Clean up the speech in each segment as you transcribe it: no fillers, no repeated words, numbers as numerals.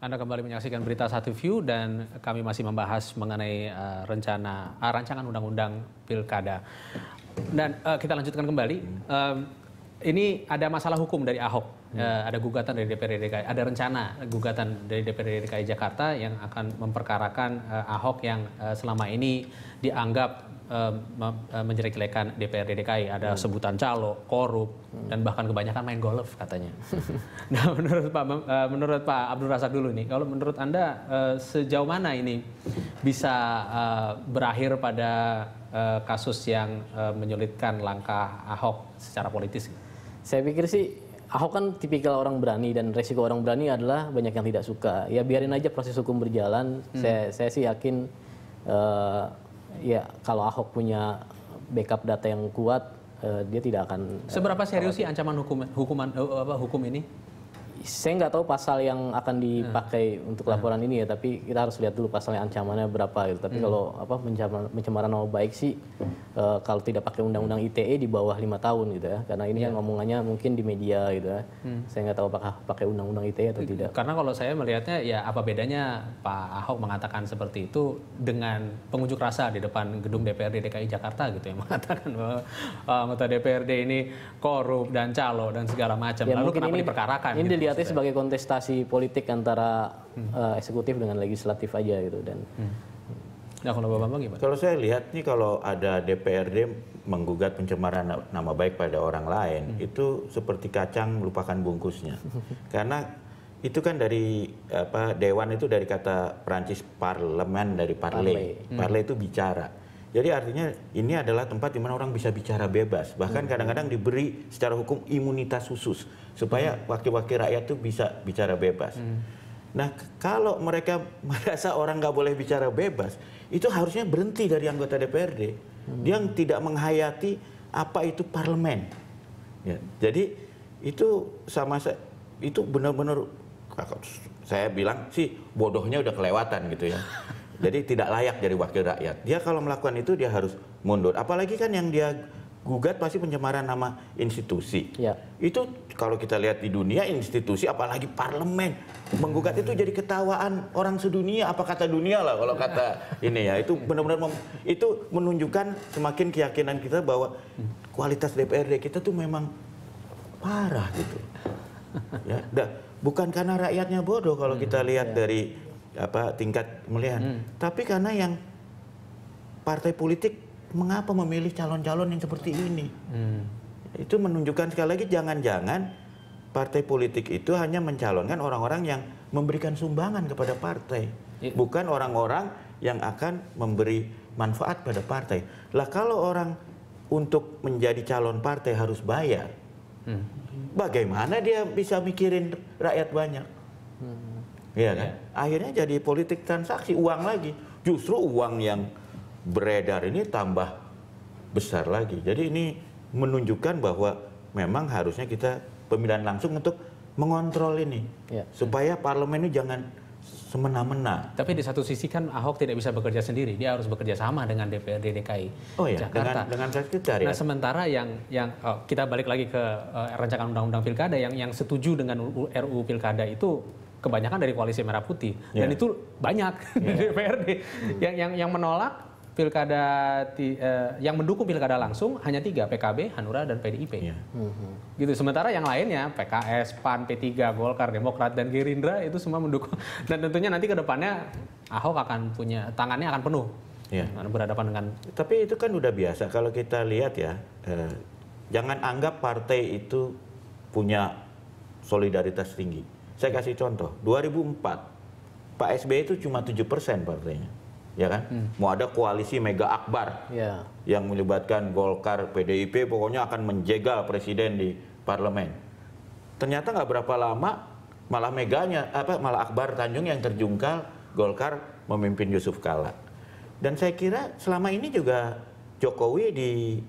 Anda kembali menyaksikan Berita Satu View dan kami masih membahas mengenai rancangan undang-undang Pilkada. Dan kita lanjutkan kembali. Ini ada masalah hukum dari Ahok, ada gugatan dari DPRD DKI, ada rencana gugatan dari DPRD DKI Jakarta yang akan memperkarakan Ahok yang selama ini dianggap menjelek-jelekan DPRD DKI. Ada sebutan calo, korup, dan bahkan kebanyakan main golf katanya. Nah, menurut Pak Abdul Razak dulu nih, kalau menurut Anda sejauh mana ini bisa berakhir pada kasus yang menyulitkan langkah Ahok secara politis? Saya pikir sih Ahok kan tipikal orang berani, dan resiko orang berani adalah banyak yang tidak suka. Ya biarin aja proses hukum berjalan. Saya sih yakin ya kalau Ahok punya backup data yang kuat, dia tidak akan. Seberapa serius sih ancaman hukum ini? Saya nggak tahu pasal yang akan dipakai untuk laporan ini ya, tapi kita harus lihat dulu pasalnya, ancamannya berapa gitu. Tapi kalau pencemaran nama baik sih, kalau tidak pakai undang-undang ITE di bawah 5 tahun gitu ya, karena ini kan ngomongannya mungkin di media gitu ya. Saya nggak tahu apakah pakai undang-undang ITE atau tidak. Karena kalau saya melihatnya ya apa bedanya Pak Ahok mengatakan seperti itu dengan pengunjuk rasa di depan gedung DPRD DKI Jakarta gitu, yang mengatakan bahwa anggota DPRD ini korup dan calo dan segala macam. Ya, lalu kenapa diperkarakan? Ini gitu, dilihatnya sebagai kontestasi politik antara eksekutif dengan legislatif aja gitu. Dan nah, kalau Bapak gimana? Kalau saya lihat nih, kalau ada DPRD menggugat pencemaran nama baik pada orang lain, itu seperti kacang melupakan bungkusnya. Karena itu kan dari dewan, itu dari kata Prancis parlemen, dari parler. Parler itu bicara. Jadi artinya ini adalah tempat di mana orang bisa bicara bebas. Bahkan kadang-kadang diberi secara hukum imunitas khusus supaya wakil-wakil rakyat itu bisa bicara bebas. Nah, kalau mereka merasa orang nggak boleh bicara bebas, itu harusnya berhenti dari anggota DPRD. Dia tidak menghayati apa itu parlemen. Ya, jadi itu itu benar-benar, saya bilang sih bodohnya udah kelewatan gitu ya. Jadi tidak layak dari wakil rakyat. Dia kalau melakukan itu dia harus mundur. Apalagi kan yang dia gugat pasti pencemaran nama institusi. Ya. Itu kalau kita lihat di dunia, institusi apalagi parlemen menggugat itu jadi ketawaan orang sedunia. Apa kata dunia lah kalau kata ini ya. Itu benar-benar itu menunjukkan semakin keyakinan kita bahwa kualitas DPRD kita tuh memang parah gitu. Ya, bukan karena rakyatnya bodoh kalau kita lihat dari tingkat pemilihan, tapi karena yang partai politik mengapa memilih calon-calon yang seperti ini. Itu menunjukkan sekali lagi, jangan-jangan partai politik itu hanya mencalonkan orang-orang yang memberikan sumbangan kepada partai, bukan orang-orang yang akan memberi manfaat pada partai. Lah kalau orang untuk menjadi calon partai harus bayar, bagaimana dia bisa mikirin rakyat banyak? Iya kan? Akhirnya jadi politik transaksi, uang lagi. Justru uang yang beredar ini tambah besar lagi. Jadi ini menunjukkan bahwa memang harusnya kita pemilihan langsung untuk mengontrol ini. Supaya parlemen ini jangan semena-mena. Tapi di satu sisi kan Ahok tidak bisa bekerja sendiri, dia harus bekerja sama dengan DPRD DKI Jakarta. Dengan sekretariat. Nah, sementara yang kita balik lagi ke rancangan undang-undang Pilkada yang setuju dengan RUU Pilkada itu kebanyakan dari Koalisi Merah Putih, dan itu banyak di DPRD. Yang menolak pilkada, yang mendukung pilkada langsung hanya 3, PKB, Hanura, dan PDIP. Gitu. Sementara yang lainnya PKS, PAN, P3, Golkar, Demokrat, dan Gerindra itu semua mendukung. Dan tentunya nanti ke depannya Ahok akan punya, tangannya akan penuh berhadapan dengan. Tapi itu kan udah biasa kalau kita lihat ya. Jangan anggap partai itu punya solidaritas tinggi. Saya kasih contoh, 2004 Pak SBY itu cuma 7% partainya, ya kan? Mau ada koalisi mega akbar yang melibatkan Golkar, PDIP, pokoknya akan menjegal presiden di parlemen. Ternyata nggak berapa lama malah malah Akbar Tanjung yang terjungkal, Golkar memimpin Yusuf Kala. Dan saya kira selama ini juga Jokowi di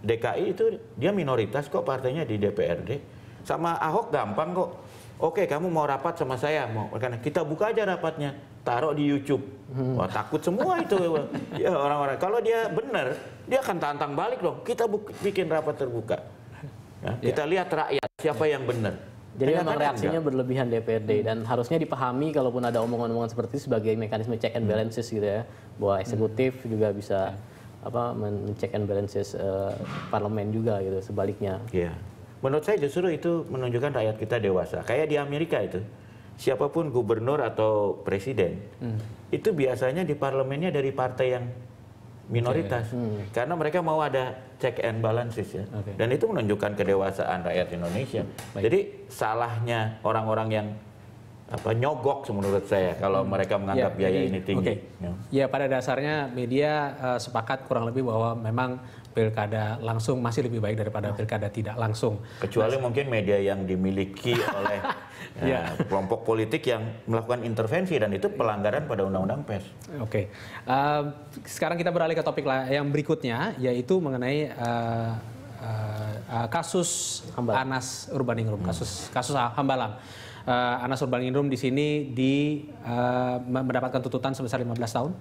DKI itu dia minoritas kok partainya di DPRD. Sama Ahok gampang kok. Oke, kamu mau rapat sama saya, karena kita buka aja rapatnya, taruh di YouTube. Wah, takut semua itu ya orang-orang. Kalau dia benar, dia akan tantang balik dong. Kita bikin rapat terbuka. Ya, kita lihat rakyat siapa yang benar. Jadi memang Ternyata reaksinya berlebihan DPRD dan harusnya dipahami kalaupun ada omongan-omongan seperti itu sebagai mekanisme check and balances gitu ya, bahwa eksekutif juga bisa men-check and balances parlemen juga gitu sebaliknya. Iya. Menurut saya justru itu menunjukkan rakyat kita dewasa. Kayak di Amerika itu, siapapun gubernur atau presiden, itu biasanya di parlemennya dari partai yang minoritas. Karena mereka mau ada check and balances ya. Dan itu menunjukkan kedewasaan rakyat Indonesia. Jadi salahnya orang-orang yang nyogok menurut saya kalau mereka menganggap biaya ini tinggi. Ya, pada dasarnya media sepakat kurang lebih bahwa memang pilkada langsung masih lebih baik daripada pilkada tidak langsung. Kecuali mungkin media yang dimiliki oleh kelompok politik yang melakukan intervensi dan itu pelanggaran pada undang-undang pers. Oke. Sekarang kita beralih ke topik yang berikutnya, yaitu mengenai kasus Anas Urbaningrum, kasus Hambalang. Anas Urbaningrum di sini mendapatkan tuntutan sebesar 15 tahun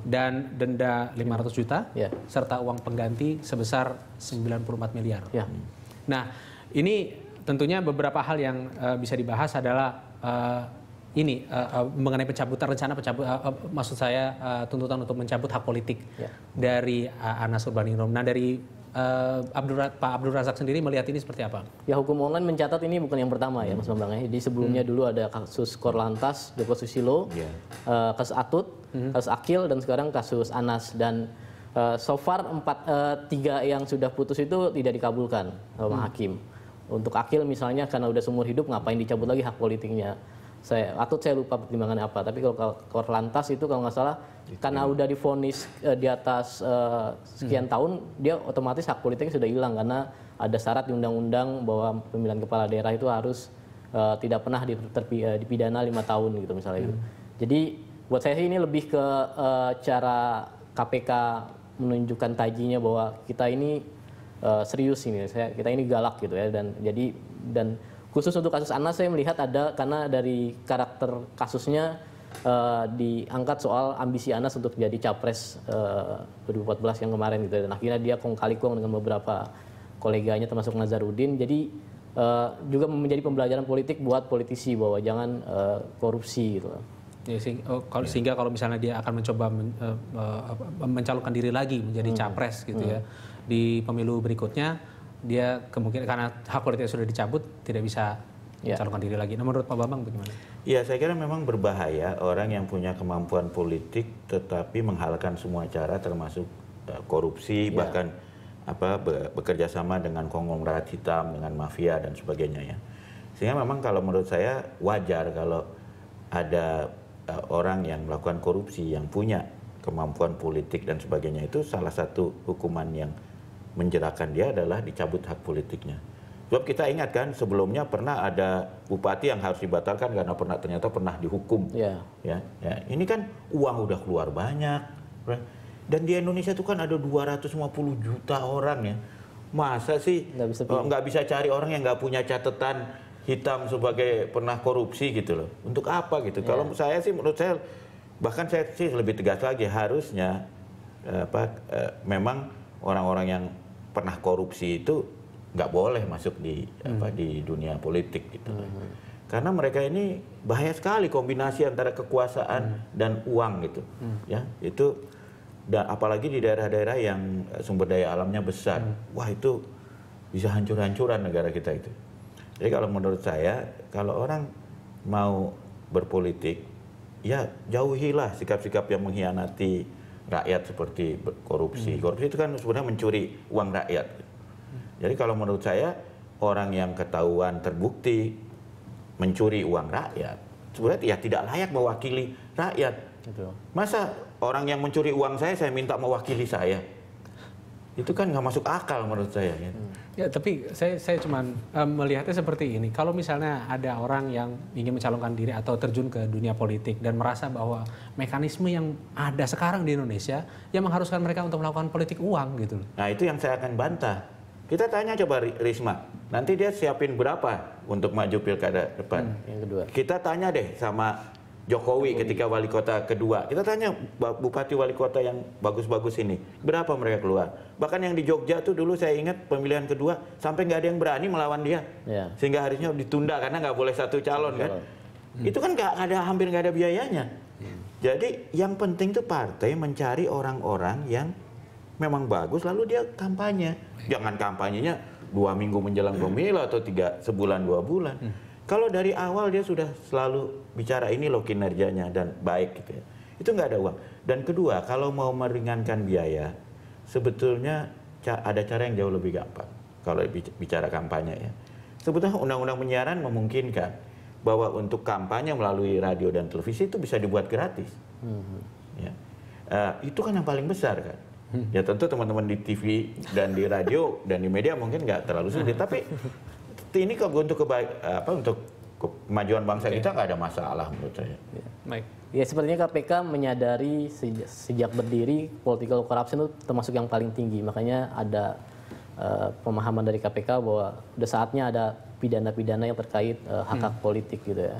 dan denda 500 juta serta uang pengganti sebesar 94 miliar. Nah, ini tentunya beberapa hal yang bisa dibahas adalah mengenai pencabutan maksud saya tuntutan untuk mencabut hak politik dari Anas Urbaningrum. Nah, dari Pak Abdul Razak sendiri melihat ini seperti apa? Ya, hukum online mencatat ini bukan yang pertama ya Mas Bambang. Jadi sebelumnya dulu ada kasus Korlantas, Joko Susilo, kasus Atut, kasus Akil, dan sekarang kasus Anas. Dan so far 3 yang sudah putus itu tidak dikabulkan sama hakim. Untuk Akil misalnya karena udah seumur hidup ngapain dicabut lagi hak politiknya. Atut saya lupa pertimbangannya apa. Tapi kalau Korlantas itu kalau nggak salah karena udah divonis di atas sekian tahun, dia otomatis hak politiknya sudah hilang karena ada syarat di undang-undang bahwa pemilihan kepala daerah itu harus tidak pernah dipidana 5 tahun gitu misalnya. Jadi buat saya sih ini lebih ke cara KPK menunjukkan tajinya bahwa kita ini serius ini, kita ini galak gitu ya, dan khusus untuk kasus Anas saya melihat ada karena dari karakter kasusnya diangkat soal ambisi Anas untuk jadi capres 2014 yang kemarin gitu, dan akhirnya dia kong kali kong dengan beberapa koleganya termasuk Nazarudin. Jadi juga menjadi pembelajaran politik buat politisi bahwa jangan korupsi gitu. Ya, sehingga kalau misalnya dia akan mencoba mencalonkan diri lagi menjadi capres gitu ya di pemilu berikutnya, dia kemungkinan karena hak politiknya sudah dicabut tidak bisa mencalonkan diri lagi. Nah, menurut Pak Bambang bagaimana? Ya, saya kira memang berbahaya orang yang punya kemampuan politik tetapi menghalalkan semua cara termasuk korupsi, bahkan bekerja sama dengan konglomerat hitam, dengan mafia dan sebagainya ya. Sehingga memang kalau menurut saya wajar kalau ada orang yang melakukan korupsi yang punya kemampuan politik dan sebagainya, itu salah satu hukuman yang menjerakan dia adalah dicabut hak politiknya. Sebab kita ingat kan sebelumnya pernah ada bupati yang harus dibatalkan karena ternyata pernah dihukum. Ya, ini kan uang udah keluar banyak. Dan di Indonesia itu kan ada 250 juta orang ya. Masa sih nggak bisa cari orang yang nggak punya catatan hitam sebagai pernah korupsi gitu loh. Untuk apa gitu? Kalau saya sih, menurut saya, bahkan saya sih lebih tegas lagi, harusnya memang orang-orang yang pernah korupsi itu nggak boleh masuk di dunia politik gitu. Karena mereka ini bahaya sekali kombinasi antara kekuasaan dan uang gitu. Ya, itu, dan apalagi di daerah-daerah yang sumber daya alamnya besar. Wah, itu bisa hancur-hancuran negara kita itu. Jadi kalau menurut saya, kalau orang mau berpolitik, ya jauhilah sikap-sikap yang mengkhianati rakyat seperti korupsi. Korupsi itu kan sebenarnya mencuri uang rakyat. Jadi kalau menurut saya, orang yang ketahuan terbukti mencuri uang rakyat, sebenarnya ya tidak layak mewakili rakyat. Masa orang yang mencuri uang saya minta mewakili saya? Itu kan nggak masuk akal menurut saya. Ya, tapi saya cuma melihatnya seperti ini. Kalau misalnya ada orang yang ingin mencalonkan diri atau terjun ke dunia politik dan merasa bahwa mekanisme yang ada sekarang di Indonesia yang mengharuskan mereka untuk melakukan politik uang gitu. Nah, itu yang saya akan bantah. Kita tanya coba Risma, nanti dia siapin berapa untuk maju pilkada depan. Yang kedua. Kita tanya deh sama Jokowi ketika wali kota kedua. Kita tanya bupati wali kota yang bagus-bagus ini, berapa mereka keluar? Bahkan yang di Jogja tuh dulu saya ingat pemilihan kedua sampai nggak ada yang berani melawan dia, sehingga harusnya ditunda karena nggak boleh satu calon kan. Itu kan hampir nggak ada biayanya. Jadi yang penting tuh partai mencari orang-orang yang memang bagus lalu dia kampanye. Jangan kampanyenya 2 minggu menjelang pemilu atau sebulan 2 bulan. Kalau dari awal dia sudah selalu bicara ini loh kinerjanya dan baik gitu ya. Itu nggak ada uang. Dan kedua, kalau mau meringankan biaya, sebetulnya ada cara yang jauh lebih gampang. Kalau bicara kampanye ya. Sebetulnya undang-undang penyiaran memungkinkan bahwa untuk kampanye melalui radio dan televisi itu bisa dibuat gratis. Ya. Itu kan yang paling besar kan. Ya tentu teman-teman di TV dan di radio dan di media mungkin nggak terlalu sulit. Tapi ini untuk untuk kemajuan bangsa kita nggak ada masalah menurut saya. Baik. Ya sepertinya KPK menyadari sejak berdiri political corruption itu termasuk yang paling tinggi. Makanya ada pemahaman dari KPK bahwa udah saatnya ada pidana-pidana yang terkait hak-hak politik gitu ya.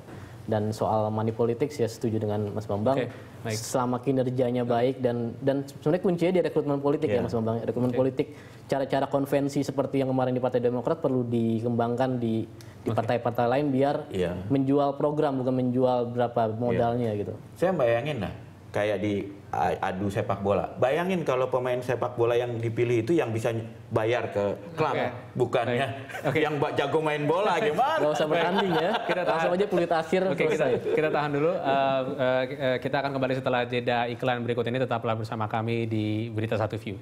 Dan soal money politics ya setuju dengan Mas Bambang. Selama kinerjanya baik dan sebenarnya kuncinya di rekrutmen politik ya Mas Bambang. Rekrutmen politik, cara-cara konvensi seperti yang kemarin di Partai Demokrat perlu dikembangkan di partai-partai lain biar menjual program bukan menjual berapa modalnya gitu. Saya bayangin lah kayak di adu sepak bola. Bayangin kalau pemain sepak bola yang dipilih itu yang bisa bayar ke klub, bukannya yang jago main bola gimana? Gak usah bertanding ya. Kita langsung aja peluit akhir. Kita tahan dulu. Kita akan kembali setelah jeda iklan berikut ini. Tetaplah bersama kami di Berita Satu View.